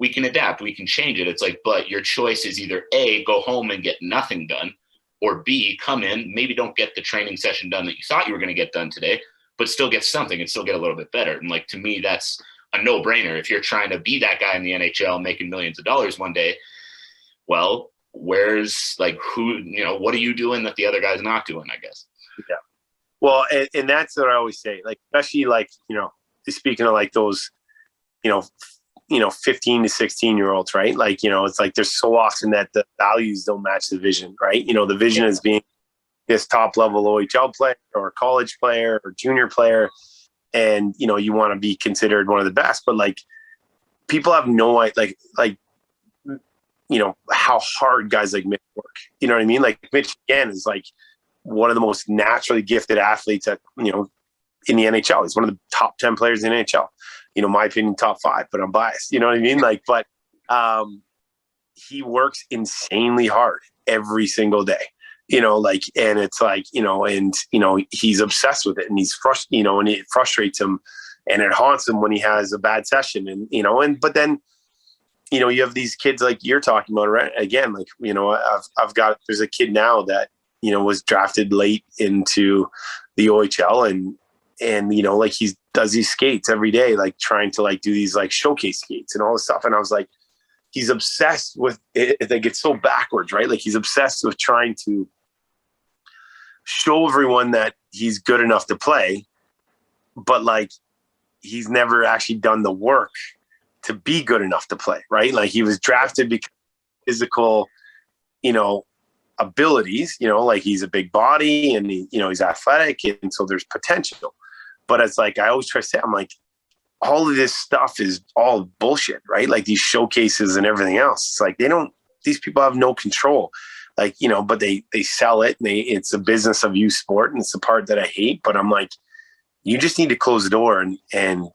we can adapt, we can change it. It's like, but your choice is either A, go home and get nothing done, or B, come in, maybe don't get the training session done that you thought you were going to get done today, but still get something and still get a little bit better. And like, to me, that's a no-brainer. If you're trying to be that guy in the NHL making millions of dollars one day, well, where's like, what are you doing that the other guy's not doing, I guess? Yeah. Well, and that's what I always say, like, especially like, speaking of like those, 15 to 16-year-olds, right? Like, it's like there's so often that the values don't match the vision, right? The vision is being this top level OHL player or college player or junior player. And, you want to be considered one of the best, but like people have no idea, how hard guys like Mitch work. You know what I mean? Like Mitch, again, is like one of the most naturally gifted athletes in the NHL. He's one of the top 10 players in the NHL. My opinion, top 5, but I'm biased. You know what I mean? Like, but he works insanely hard every single day. And it's like, he's obsessed with it, and he's frustrated, and it frustrates him and it haunts him when he has a bad session. And, but then, you have these kids like you're talking about, right? Again, like, there's a kid now that, was drafted late into the OHL and like he does these skates every day, like trying to like do these like showcase skates and all this stuff. And I was like, he's obsessed with it. Like, it's so backwards, right? Like, he's obsessed with trying to show everyone that he's good enough to play, but like, he's never actually done the work to be good enough to play, right? Like, he was drafted because of physical, abilities, like he's a big body and he's athletic, and so there's potential. But it's like, I always try to say, I'm like, all of this stuff is all bullshit, right? Like these showcases and everything else. It's like, these people have no control, like, but they sell it, and it's a business of youth sport, and it's the part that I hate. But I'm like, you just need to close the door and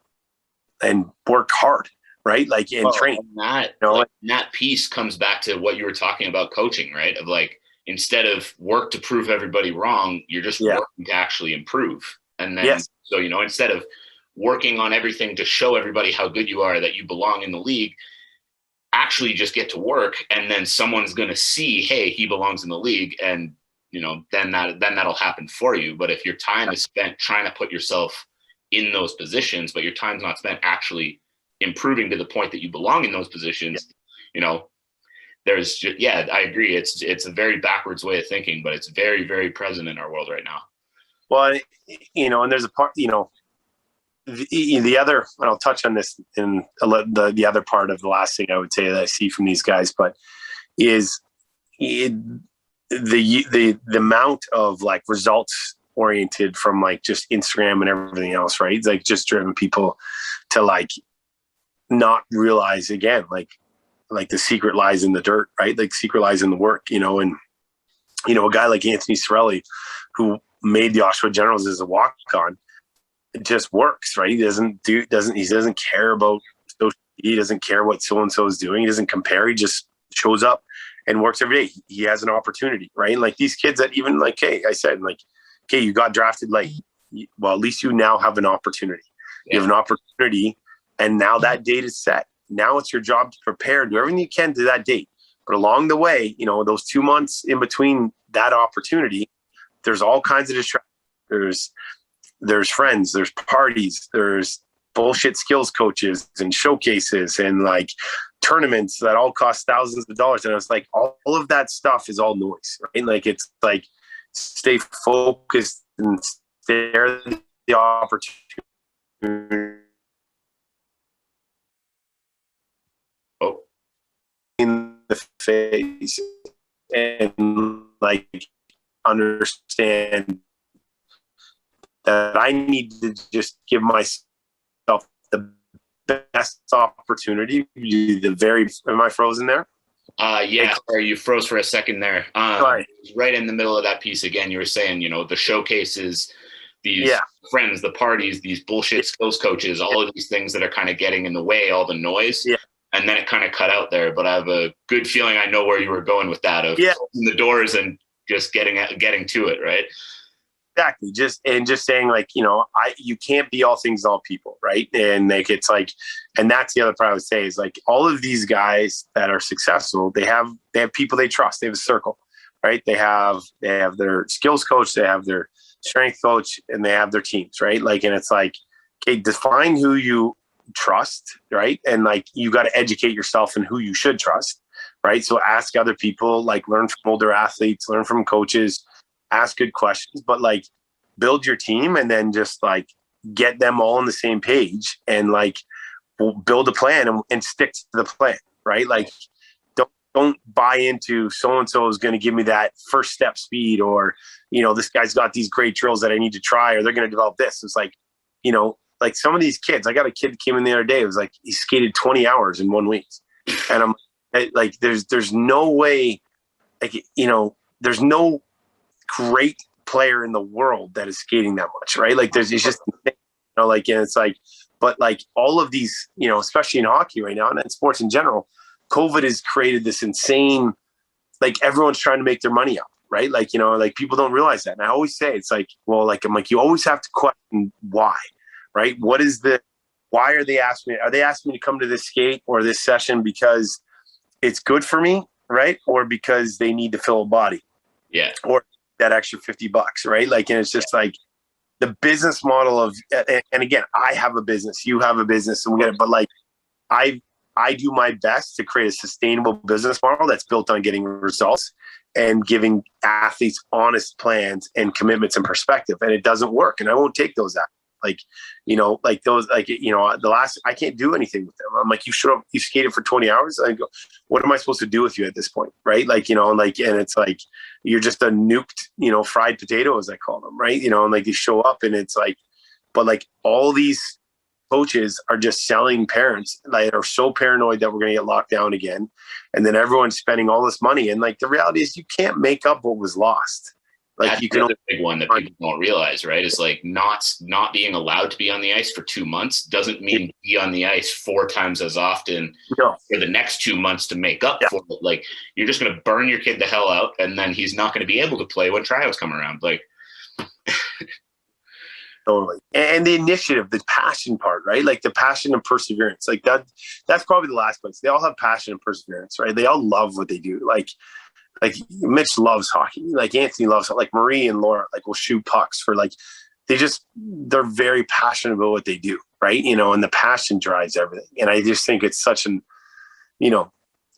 work hard, right? Like, and train. And that piece comes back to what you were talking about coaching, right? Of like, instead of work to prove everybody wrong, you're just working to actually improve. And then, so, instead of working on everything to show everybody how good you are, that you belong in the league, actually just get to work, and then someone's going to see, hey, he belongs in the league, and then that'll happen for you. But if your time is spent trying to put yourself in those positions, but your time's not spent actually improving to the point that you belong in those positions, there's just, I agree. It's a very backwards way of thinking, but it's very, very present in our world right now. Well, and there's a part, the other, and I'll touch on this in the other part of the last thing I would say that I see from these guys, but is the amount of like results oriented from like just Instagram and everything else, right? It's like just driven people to like not realize, again, like the secret lies in the dirt, right? Like, secret lies in the work, and a guy like Anthony Cirelli, who made the Oshawa Generals as a walk-on, it just works, right? He doesn't care about social media. He doesn't care what so-and-so is doing. He doesn't compare. He just shows up and works every day. He has an opportunity, right? And like these kids that even like, hey, I said, like, okay, you got drafted late. Well, at least you now have an opportunity. You have an opportunity, and now that date is set. Now it's your job to prepare, do everything you can to that date. But along the way, those 2 months in between that opportunity, there's all kinds of distractions. There's friends, there's parties, there's bullshit skills coaches and showcases and like tournaments that all cost thousands of dollars. And it's like, all of that stuff is all noise, right? Like, it's like, stay focused and stare at the opportunity phase and like understand that I need to just give myself the best opportunity. Am I frozen there? Yeah, sorry, you froze for a second there. Sorry. Right in the middle of that piece again, you were saying, the showcases, these friends, the parties, these bullshit skills coaches, all of these things that are kind of getting in the way, all the noise. Yeah. And then it kind of cut out there. But I have a good feeling I know where you were going with that of closing the doors and just getting to it, right? Exactly. Just saying like, you can't be all things to all people, right? And like it's like, and that's the other part I would say is like all of these guys that are successful, they have people they trust. They have a circle, right? They have their skills coach, they have their strength coach, and they have their teams, right? Like, and it's like, okay, define who you trust, right? And like you got to educate yourself in who you should trust, right? So ask other people, like learn from older athletes, learn from coaches, ask good questions, but like build your team and then just like get them all on the same page and like build a plan and stick to the plan, right? Like don't buy into so-and-so is going to give me that first step speed, or, this guy's got these great drills that I need to try, or they're going to develop this. It's like, like some of these kids, I got a kid that came in the other day. It was like, he skated 20 hours in 1 week. And I'm like, there's no way, like, there's no great player in the world that is skating that much, right? Like it's just, like, and it's like, but like all of these, especially in hockey right now and in sports in general, COVID has created this insane, like everyone's trying to make their money up, right? Like, like people don't realize that. And I always say, it's like, well, like, I'm like, you always have to question why, right? Why are they asking me? Are they asking me to come to this skate or this session because it's good for me, right? Or because they need to fill a body? Yeah. Or that extra $50, right? Like, and it's just like the business model of, and again, I have a business, you have a business, and we get it, but like, I do my best to create a sustainable business model that's built on getting results and giving athletes honest plans and commitments and perspective. And it doesn't work. And I won't take those out. Like, like those, like, I can't do anything with them. I'm like, you showed up, you skated for 20 hours. I go, what am I supposed to do with you at this point? Right. Like, and it's like, you're just a nuked, fried potato, as I call them. Right. And like you show up and it's like, but like all these coaches are just selling parents that are so paranoid that we're going to get locked down again. And then everyone's spending all this money. And like, the reality is you can't make up what was lost. Like that's you can another big one that people don't realize, right? Is like not being allowed to be on the ice for 2 months doesn't mean be on the ice 4 times as often for the next 2 months to make up for it. Like you're just going to burn your kid the hell out, and then he's not going to be able to play when tryouts come around. Like, totally. And the initiative, the passion part, right? Like the passion and perseverance, like that's probably the last place. They all have passion and perseverance, right? They all love what they do. Like Mitch loves hockey. Like Anthony loves it. Like Marie and Laura, like will shoot pucks for like, they're very passionate about what they do. Right. And the passion drives everything. And I just think it's such an, and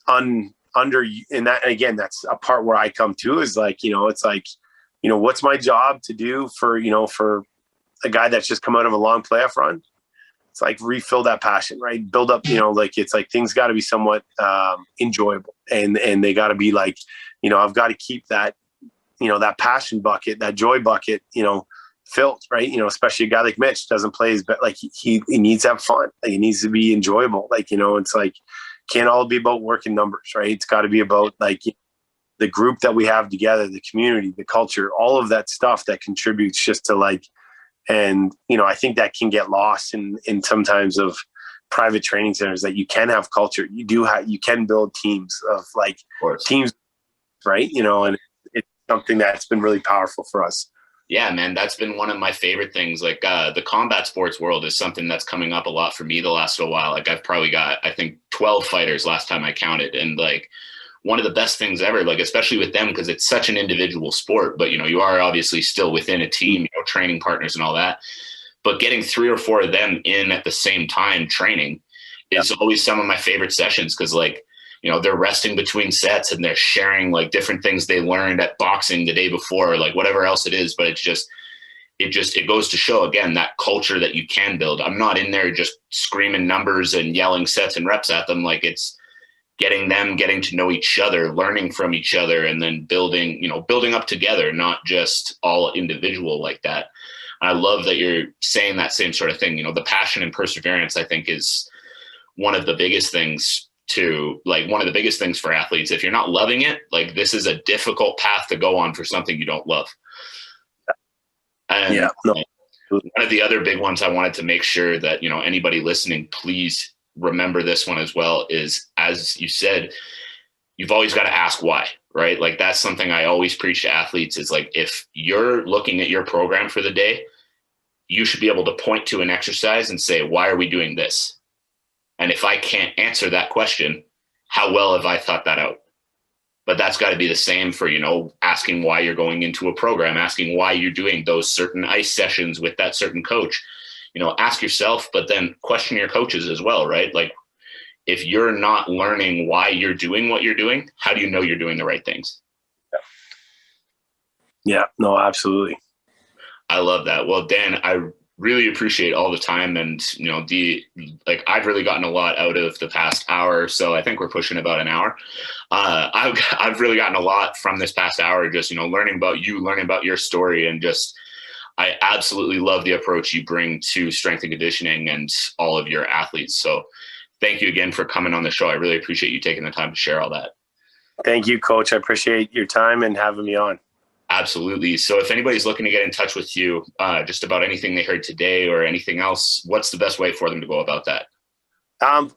that, and again, that's a part where I come to is like, it's like, what's my job to do for a guy that's just come out of a long playoff run? It's like refill that passion, right? Build up, like it's like things got to be somewhat enjoyable, and they got to be like, I've got to keep that, that passion bucket, that joy bucket, filled, right? Especially a guy like Mitch doesn't play his best. Like he needs to have fun. Like it needs to be enjoyable. Like, it's like can't all be about working numbers, right? It's got to be about like the group that we have together, the community, the culture, all of that stuff that contributes just to like. And, I think that can get lost in sometimes of private training centers, that you can have culture. You can build teams of like teams, right? And it's something that's been really powerful for us. Yeah, man, that's been one of my favorite things. Like the combat sports world is something that's coming up a lot for me the last little while. Like I've probably got, I think 12 fighters last time I counted. And like, one of the best things ever, like, especially with them, because it's such an individual sport, but, you are obviously still within a team, training partners and all that, but getting 3 or 4 of them in at the same time training is always some of my favorite sessions. Cause like, they're resting between sets and they're sharing like different things they learned at boxing the day before, or like whatever else it is. But it goes to show again, that culture that you can build. I'm not in there just screaming numbers and yelling sets and reps at them. Like getting to know each other, learning from each other, and then building up together, not just all individual like that. I love that you're saying that same sort of thing. The passion and perseverance, I think, is one of the biggest things for athletes. If you're not loving it, like, this is a difficult path to go on for something you don't love. And yeah, no. one of the other big ones I wanted to make sure that, anybody listening, please remember this one as well, is, as you said, you've always got to ask why, right? Like, that's something I always preach to athletes, is like, if you're looking at your program for the day, you should be able to point to an exercise and say, why are we doing this? And if I can't answer that question, how well have I thought that out? But that's got to be the same for, asking why you're going into a program, asking why you're doing those certain ice sessions with that certain coach. Ask yourself, but then question your coaches as well, right? Like, if you're not learning why you're doing what you're doing, how do you know you're doing the right things? Yeah, no, absolutely. I love that. Well, Dan, I really appreciate all the time, and I've really gotten a lot out of the past hour. So I think we're pushing about an hour. I've really gotten a lot from this past hour, just learning about you, learning about your story, and just I absolutely love the approach you bring to strength and conditioning and all of your athletes. So thank you again for coming on the show. I really appreciate you taking the time to share all that. Thank you, Coach. I appreciate your time and having me on. Absolutely. So if anybody's looking to get in touch with you, just about anything they heard today or anything else, what's the best way for them to go about that?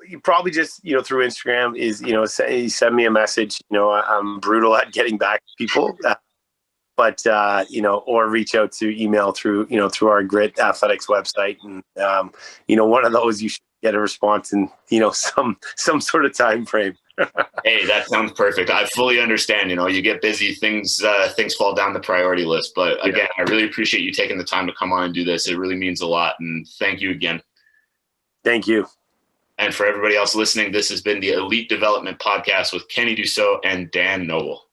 You probably just, through Instagram is, send me a message. I'm brutal at getting back to people, but, or reach out to email through our Grit Athletics website. And, one of those, you should get a response in, some sort of time frame. Hey, that sounds perfect. I fully understand. You get busy, things fall down the priority list. But again, I really appreciate you taking the time to come on and do this. It really means a lot. And thank you again. Thank you. And for everybody else listening, this has been the Elite Development Podcast with Kenny Dussault and Dan Noble.